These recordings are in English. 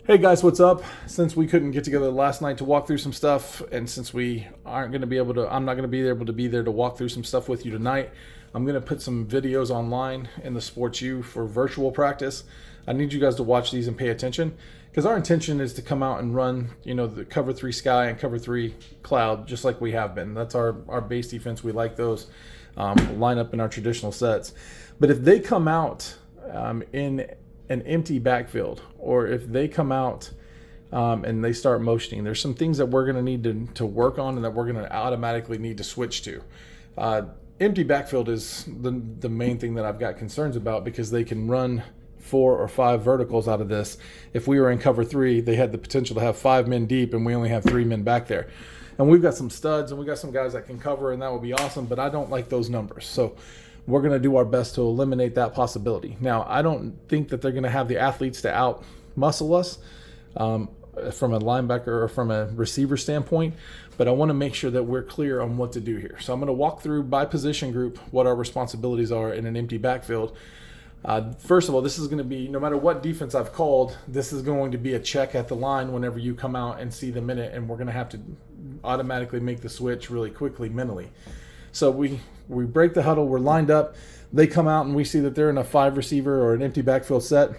Hey guys, what's up? Since we couldn't get together last night to walk through some stuff, and since we aren't going to be able to, I'm not going to be able to be there to walk through some stuff with you tonight. I'm going to put some videos online in the Sports U for virtual practice. I need you guys to watch these and pay attention because our intention is to come out and run, the cover 3 sky and cover 3 cloud, just like we have been. That's our base defense. We like those line up in our traditional sets. But if they come out in an empty backfield, or if they come out and they start motioning, there's some things that we're going to need to work on and that we're going to automatically need to switch to. Empty backfield is the main thing that I've got concerns about because they can run 4 or 5 verticals out of this. If we were in cover 3, they had the potential to have 5 men deep and we only have 3 men back there. And we've got some studs and we've got some guys that can cover, and that would be awesome, but I don't like those numbers. So we're going to do our best to eliminate that possibility. Now, I don't think that they're going to have the athletes to out muscle us from a linebacker or from a receiver standpoint, but I want to make sure that we're clear on what to do here. So I'm going to walk through by position group what our responsibilities are in an empty backfield. First of all, this is going to be, no matter what defense I've called, this is going to be a check at the line whenever you come out and see the minute, and we're going to have to automatically make the switch really quickly mentally. So we break the huddle, we're lined up, they come out and we see that they're in a 5 receiver or an empty backfield set.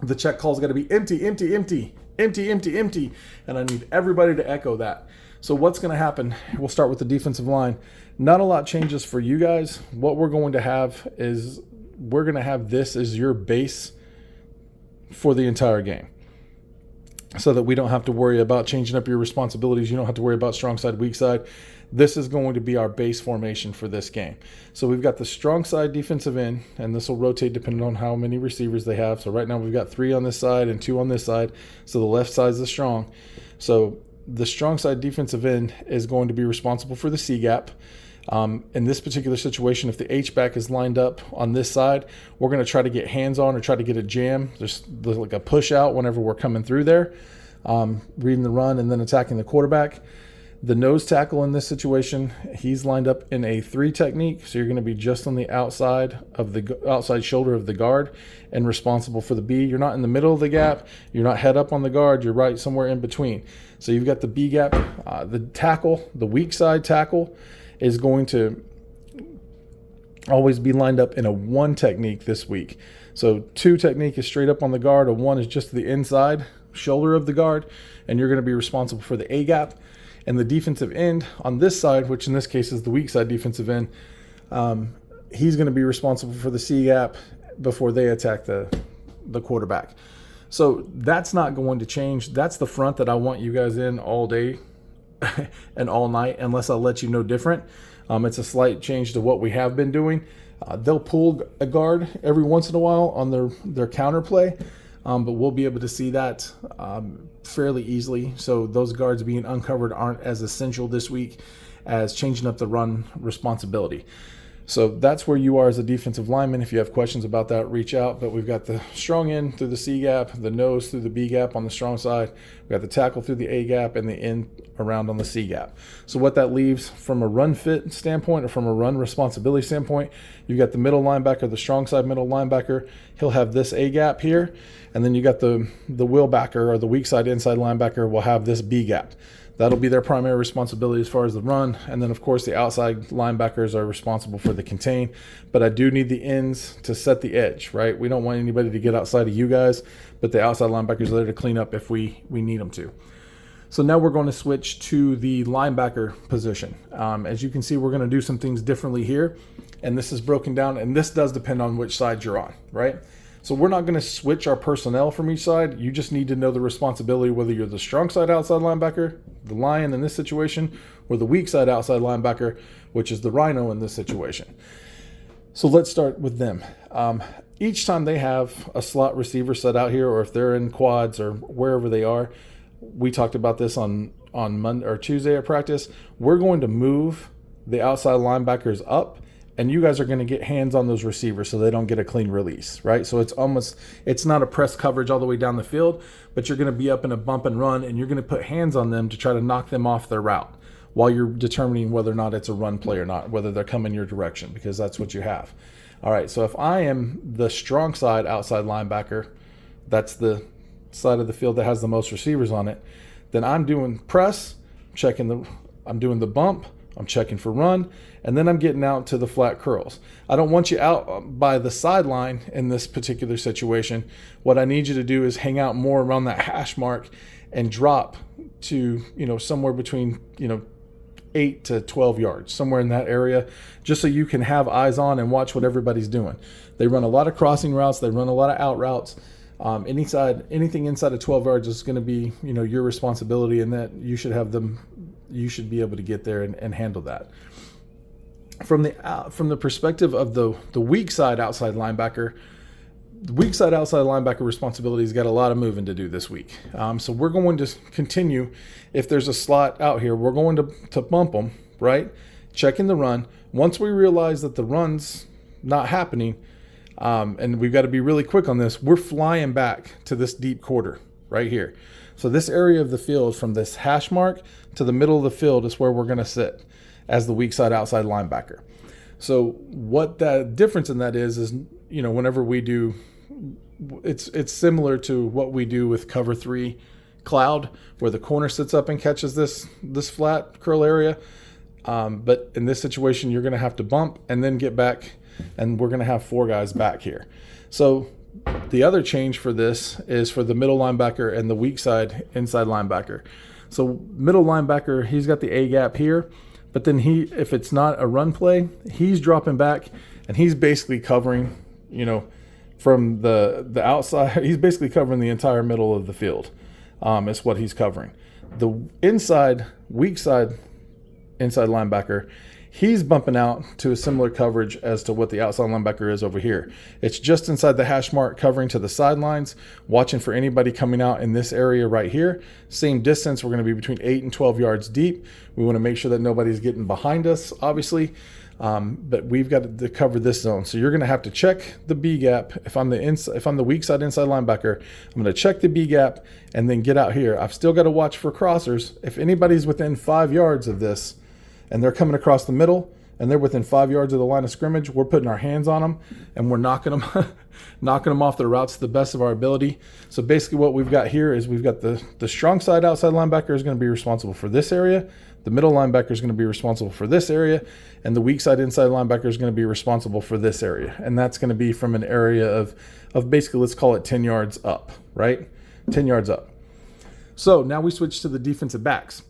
The check call's got to be empty, empty, empty, empty, empty, empty, and I need everybody to echo that. So what's going to happen, we'll start with the defensive line. Not a lot changes for you guys. What we're going to have is we're going to have this as your base for the entire game, so that we don't have to worry about changing up your responsibilities. You don't have to worry about strong side, weak side. This is going to be our base formation for this game. So we've got the strong side defensive end, and this will rotate depending on how many receivers they have. So right now we've got 3 on this side and 2 on this side. So the left side is the strong. So the strong side defensive end is going to be responsible for the C gap. In this particular situation, if the H-back is lined up on this side, we're going to try to get hands on or try to get a jam. There's like a push out whenever we're coming through there, reading the run and then attacking the quarterback. The nose tackle in this situation, he's lined up in a 3 technique, so you're going to be just on the outside of the outside shoulder of the guard and responsible for the B. You're not in the middle of the gap. You're not head up on the guard. You're right somewhere in between. So you've got the B gap. The tackle, the weak side tackle, is going to always be lined up in a 1 technique this week. So 2 technique is straight up on the guard, a 1 is just the inside shoulder of the guard, and you're going to be responsible for the A gap. And the defensive end on this side, which in this case is the weak side defensive end, he's going to be responsible for the C gap before they attack the quarterback. So that's not going to change. That's the front that I want you guys in all day and all night, unless I let you know different. It's a slight change to what we have been doing. They'll pull a guard every once in a while on their counter play, but we'll be able to see that fairly easily. So those guards being uncovered aren't as essential this week as changing up the run responsibility. So that's where you are as a defensive lineman. If you have questions about that, reach out. But we've got the strong end through the C gap, the nose through the B gap on the strong side. We've got the tackle through the A gap and the end around on the C gap. So what that leaves from a run fit standpoint or from a run responsibility standpoint, you've got the middle linebacker, the strong side middle linebacker. He'll have this A gap here. And then you got the wheel backer or the weak side inside linebacker will have this B gap. That'll be their primary responsibility as far as the run. And then, of course, the outside linebackers are responsible for the contain. But I do need the ends to set the edge, right? We don't want anybody to get outside of you guys, but the outside linebackers are there to clean up if we need them to. So now we're going to switch to the linebacker position. As you can see, we're going to do some things differently here. And this is broken down, and this does depend on which side you're on, right? So we're not going to switch our personnel from each side. You just need to know the responsibility, whether you're the strong side outside linebacker, the lion in this situation, or the weak side outside linebacker, which is the rhino in this situation. So let's start with them. Each time they have a slot receiver set out here, or if they're in quads or wherever they are, we talked about this on Monday or Tuesday at practice, we're going to move the outside linebackers up, and you guys are going to get hands on those receivers so they don't get a clean release, right? So it's not a press coverage all the way down the field, but you're going to be up in a bump and run, and you're going to put hands on them to try to knock them off their route while you're determining whether or not it's a run play or not, whether they're coming your direction, because that's what you have. All right, so if I am the strong side outside linebacker, that's the side of the field that has the most receivers on it, then I'm doing press, I'm doing the bump, I'm checking for run, and then I'm getting out to the flat curls. I don't want you out by the sideline in this particular situation. What I need you to do is hang out more around that hash mark and drop to, somewhere between, 8 to 12 yards, somewhere in that area, just so you can have eyes on and watch what everybody's doing. They run a lot of crossing routes. They run a lot of out routes. Anything inside of 12 yards is going to be, your responsibility, and that you should be able to get there and handle that. From the perspective of the weak side outside linebacker, the weak side outside linebacker responsibility's got a lot of moving to do this week. So we're going to continue. If there's a slot out here, we're going to bump them, right? Checking the run. Once we realize that the run's not happening, and we've got to be really quick on this, we're flying back to this deep quarter right here. So this area of the field, from this hash mark to the middle of the field, is where we're going to sit as the weak side outside linebacker. So what the difference in that is whenever we do, it's similar to what we do with cover 3 cloud, where the corner sits up and catches this flat curl area. But in this situation, you're going to have to bump and then get back, and we're going to have 4 guys back here. So the other change for this is for the middle linebacker and the weak side inside linebacker. So middle linebacker, he's got the A gap here, but then if it's not a run play, he's dropping back and he's basically covering, from the outside, he's basically covering the entire middle of the field. Is what he's covering. The weak side inside linebacker, he's bumping out to a similar coverage as to what the outside linebacker is over here. It's just inside the hash mark, covering to the sidelines, watching for anybody coming out in this area right here. Same distance, we're going to be between 8 and 12 yards deep. We want to make sure that nobody's getting behind us, obviously. But we've got to cover this zone. So you're going to have to check the B gap. If I'm the weak side inside linebacker, I'm going to check the B gap and then get out here. I've still got to watch for crossers. If anybody's within 5 yards of this and they're coming across the middle and they're within 5 yards of the line of scrimmage, we're putting our hands on them and we're knocking them off their routes to the best of our ability. So basically what we've got here is we've got the strong side outside linebacker is going to be responsible for this area. The middle linebacker is going to be responsible for this area, and the weak side inside linebacker is going to be responsible for this area. And that's going to be from an area of basically, let's call it 10 yards up, right? 10 yards up. So now we switch to the defensive backs.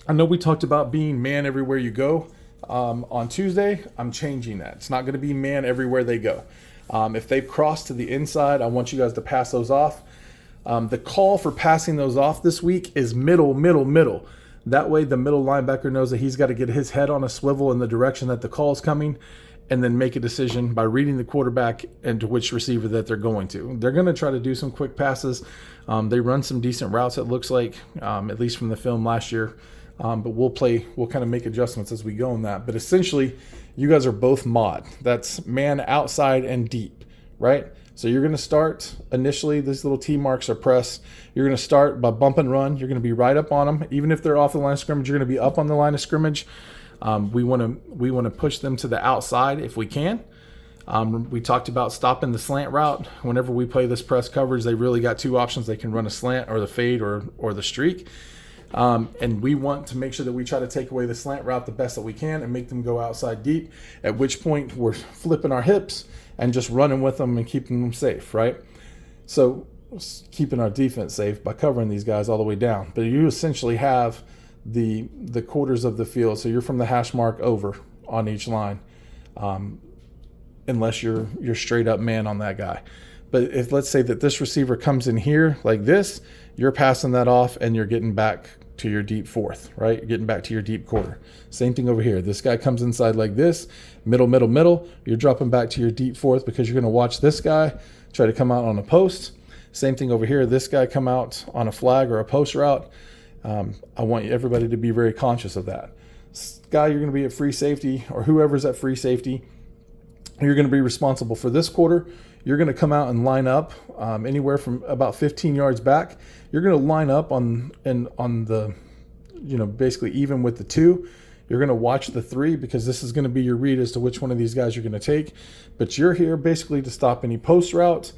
I know we talked about being man everywhere you go. On Tuesday, I'm changing that. It's not going to be man everywhere they go. If they've crossed to the inside, I want you guys to pass those off. The call for passing those off this week is middle. That way the middle linebacker knows that he's got to get his head on a swivel in the direction that the call is coming, and then make a decision by reading the quarterback and to which receiver that they're going to. They're going to try to do some quick passes. They run some decent routes, it looks like, at least from the film last year. But we'll kind of make adjustments as we go on that. But essentially, you guys are both mod. That's man outside and deep, right? So you're going to start initially, these little T marks are press. You're going to start by bump and run. You're going to be right up on them. Even if they're off the line of scrimmage, you're going to be up on the line of scrimmage. We want to push them to the outside if we can. We talked about stopping the slant route. Whenever we play this press coverage, they really got 2 options. They can run a slant or the fade or the streak. And we want to make sure that we try to take away the slant route the best that we can and make them go outside deep, at which point we're flipping our hips and just running with them and keeping them safe, right? So keeping our defense safe by covering these guys all the way down. But you essentially have the quarters of the field. So you're from the hash mark over on each line, unless you're straight up man on that guy. But if let's say that this receiver comes in here like this, you're passing that off and you're getting back to your deep fourth, right? You're getting back to your deep quarter. Same thing over here. This guy comes inside like this, middle. You're dropping back to your deep fourth because you're going to watch this guy try to come out on a post. Same thing over here. This guy come out on a flag or a post route. I want everybody to be very conscious of that. Guy, you're going to be at free safety, or whoever's at free safety. You're going to be responsible for this quarter. You're going to come out and line up anywhere from about 15 yards back. You're going to line up on the, basically even with the 2. You're going to watch the 3 because this is going to be your read as to which one of these guys you're going to take. But you're here basically to stop any post route,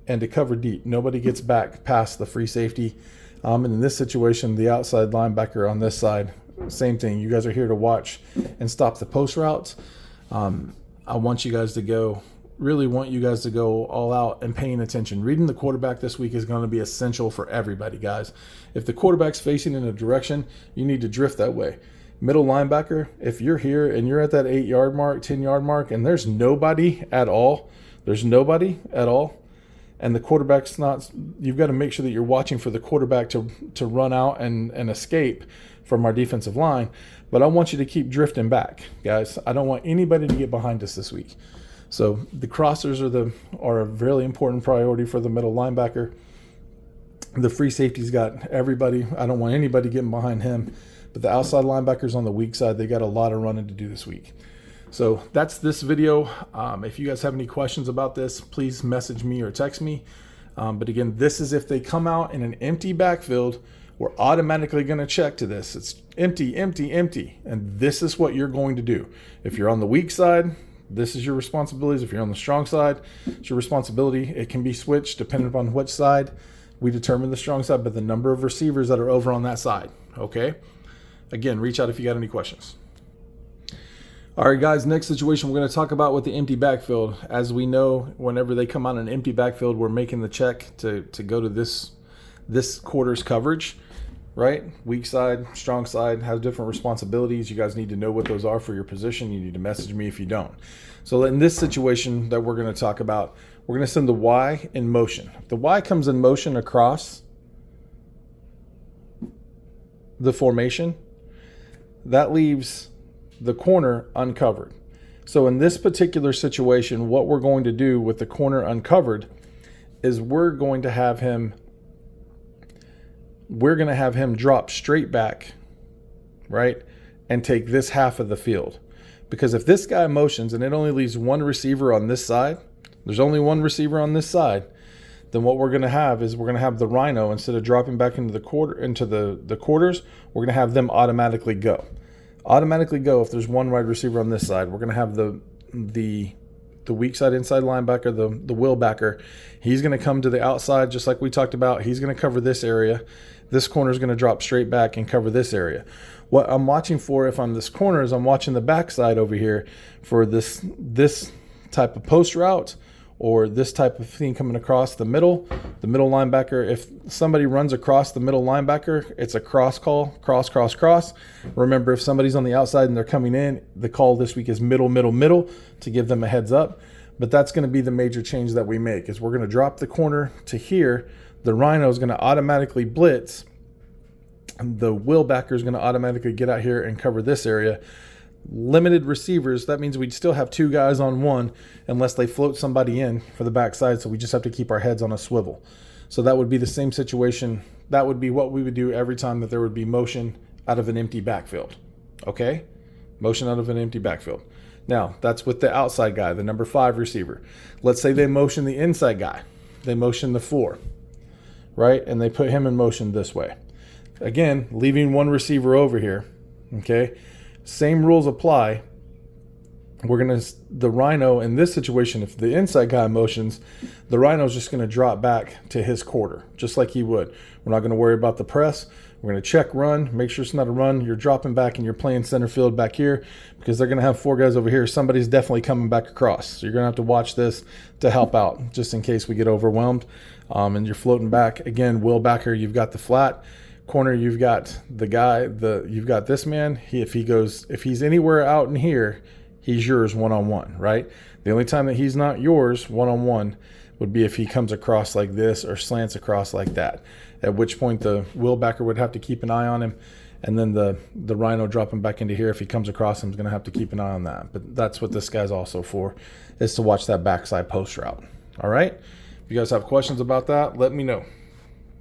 and to cover deep. Nobody gets back past the free safety. And in this situation, the outside linebacker on this side, same thing. You guys are here to watch and stop the post routes. I want you guys to go, really want you guys to go all out and paying attention. Reading the quarterback this week is going to be essential for everybody, guys. If the quarterback's facing in a direction, you need to drift that way. Middle linebacker, if you're here and you're at that 8-yard mark, 10-yard mark, and there's nobody at all, and the quarterback's not, you've got to make sure that you're watching for the quarterback to run out and escape from our defensive line. But I want you to keep drifting back, guys. I don't want anybody to get behind us this week. So the crossers are a really important priority for the middle linebacker. The free safety's got everybody. I don't want anybody getting behind him. But the outside linebackers on the weak side, they got a lot of running to do this week. So that's this video. If you guys have any questions about this, please message me or text me. But again, this is if they come out in an empty backfield, we're automatically going to check to this. It's empty, empty, empty. And this is what you're going to do. If you're on the weak side, this is your responsibilities. If you're on the strong side, it's your responsibility. It can be switched depending upon which side. We determine the strong side, but the number of receivers that are over on that side. Okay? Again, reach out if you got any questions. All right, guys, next situation we're going to talk about with the empty backfield. As we know, whenever they come out in an empty backfield, we're making the check to go to this quarter's coverage, right? Weak side, strong side has different responsibilities. You guys need to know what those are for your position. You need to message me if you don't. So in this situation that we're going to talk about, we're going to send the Y in motion. The Y comes in motion across the formation. That leaves the corner uncovered. So in this particular situation, what we're going to do with the corner uncovered is we're going to have him drop straight back, right? And take this half of the field. Because if this guy motions and it only leaves one receiver on this side, there's only one receiver on this side, then what we're going to have is we're going to have the rhino, instead of dropping back into the quarters, we're going to have them automatically go. If there's one wide receiver on this side. We're going to have the weak side inside linebacker, the will backer. He's going to come to the outside just like we talked about. He's going to cover this area. This corner is going to drop straight back and cover this area. What I'm watching for if I'm this corner is I'm watching the backside over here for this type of post route or this type of thing coming across the middle linebacker. If somebody runs across the middle linebacker, it's a cross call, cross. Remember, if somebody's on the outside and they're coming in, the call this week is middle to give them a heads up. But that's going to be the major change that we make is we're going to drop the corner to here. The rhino is going to automatically blitz. The will backer is going to automatically get out here and cover this area. Limited receivers, that means we'd still have two guys on one unless they float somebody in for the backside, so we just have to keep our heads on a swivel. So that would be the same situation. That would be what we would do every time that there would be motion out of an empty backfield. Okay? Motion out of an empty backfield. Now, that's with the outside guy, the number 5 receiver. Let's say they motion the inside guy. They motion the 4, right? And they put him in motion this way. Again, leaving one receiver over here, okay? Same rules apply. The rhino in this situation, if the inside guy motions, the rhino is just going to drop back to his quarter, just like he would. We're not going to worry about the press. We're going to check run, make sure it's not a run. You're dropping back and you're playing center field back here because they're going to have 4 guys over here. Somebody's definitely coming back across. So you're going to have to watch this to help out just in case we get overwhelmed. And you're floating back. Again, will backer, you've got the flat. Corner, you've got the guy, you've got this man. If he's anywhere out in here, he's yours one-on-one, right? The only time that he's not yours one-on-one would be if he comes across like this or slants across like that, at which point the will backer would have to keep an eye on him, and then the rhino dropping back into here, if he comes across him, is going to have to keep an eye on that. But that's what this guy's also for, is to watch that backside post route. All right? If you guys have questions about that, let me know.